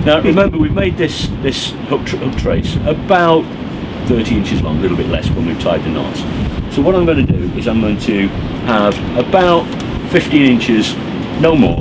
Now remember, we've made this hook trace about 30 inches long, a little bit less when we've tied the knots. So what I'm going to do is I'm going to have about 15 inches, no more,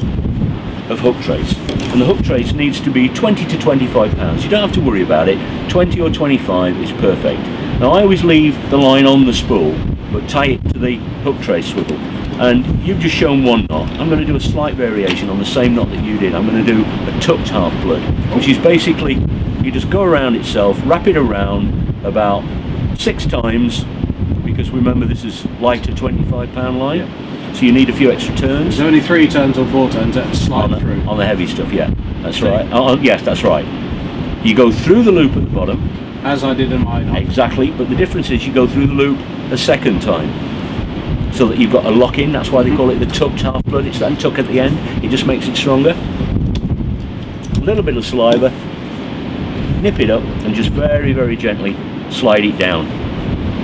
of hook trace. And the hook trace needs to be 20 to 25 pounds. You don't have to worry about it. 20 or 25 is perfect. Now I always leave the line on the spool, but tie it to the hook trace swivel. And you've just shown one knot. I'm going to do a slight variation on the same knot that you did. I'm going to do a tucked half blood, which is basically you just go around itself, wrap it around about 6 times, because remember this is lighter 25-pound line. Yeah. So you need a few extra turns. There's only 3 turns or 4 turns that slide through. On the heavy stuff, yeah. That's right. Yes, that's right. You go through the loop at the bottom. As I did in my knot. Exactly, but the difference is you go through the loop a second time. So that you've got a lock in, that's why they call it the tucked half blood. It's that tuck at the end, it just makes it stronger. A little bit of saliva, nip it up and just very, very gently slide it down.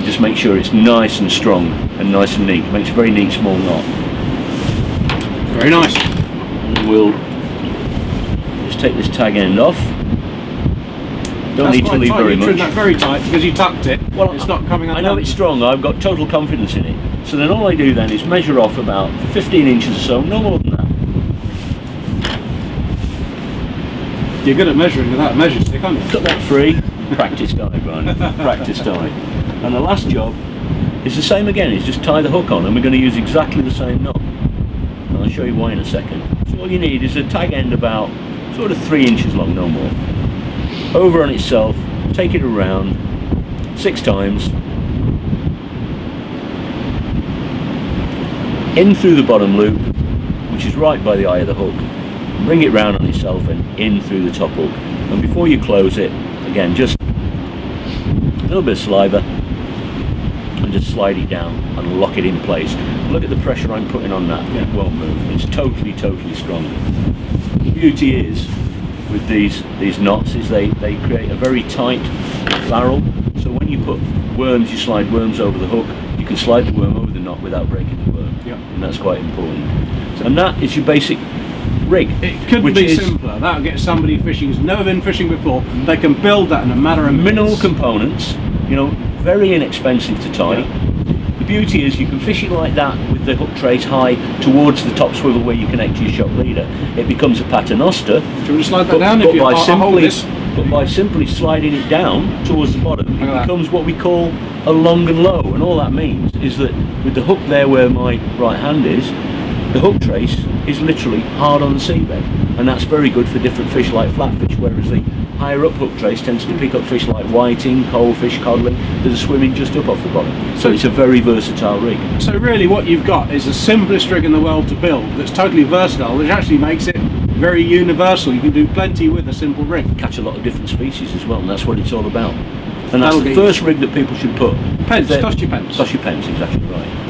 Just make sure it's nice and strong and nice and neat. It makes a very neat small knot. Very nice. And we'll just take this tag end off. Don't need to leave very much. You trimmed that very tight because you tucked it. Well, it's not coming up. I know it's strong. I've got total confidence in it. So then all I do then is measure off about 15 inches or so, no more than that. You're good at measuring without a measure stick, aren't you? Cut that free. Practice die, Barney. Practice die. And the last job is the same again. Is just tie the hook on, and we're going to use exactly the same knot. And I'll show you why in a second. So all you need is a tag end about sort of 3 inches long, no more. Over on itself, take it around 6 times, in through the bottom loop, which is right by the eye of the hook, bring it round on itself and in through the top hook. And before you close it, again, just a little bit of saliva and just slide it down and lock it in place. Look at the pressure I'm putting on that. It won't move. It's totally, totally strong. The beauty is with these knots is they create a very tight barrel, so when you put worms, you slide worms over the hook, you can slide the worm over the knot without breaking the worm. Yep. And that's quite important. And that is your basic rig. It could be simpler. That'll get somebody fishing who's never been fishing before. They can build that in a matter of minutes. Minimal components, you know, very inexpensive to tie. Yeah. The beauty is you can fish it like that with the hook trace high towards the top swivel where you connect to your shock leader. It becomes a paternoster. Do you want to slide that down? But by simply sliding it down towards the bottom, it becomes what we call a long and low. And all that means is that with the hook there where my right hand is, the hook trace is literally hard on the seabed. And that's very good for different fish like flatfish, whereas the higher up hook trace tends to pick up fish like whiting, coalfish, codling that are swimming just up off the bottom. So it's a very versatile rig. So really what you've got is the simplest rig in the world to build that's totally versatile, which actually makes it very universal. You can do plenty with a simple rig. Catch a lot of different species as well, and that's what it's all about. And that's the first rig that people should put. Pence, cost you pence. Cost you pence, exactly right.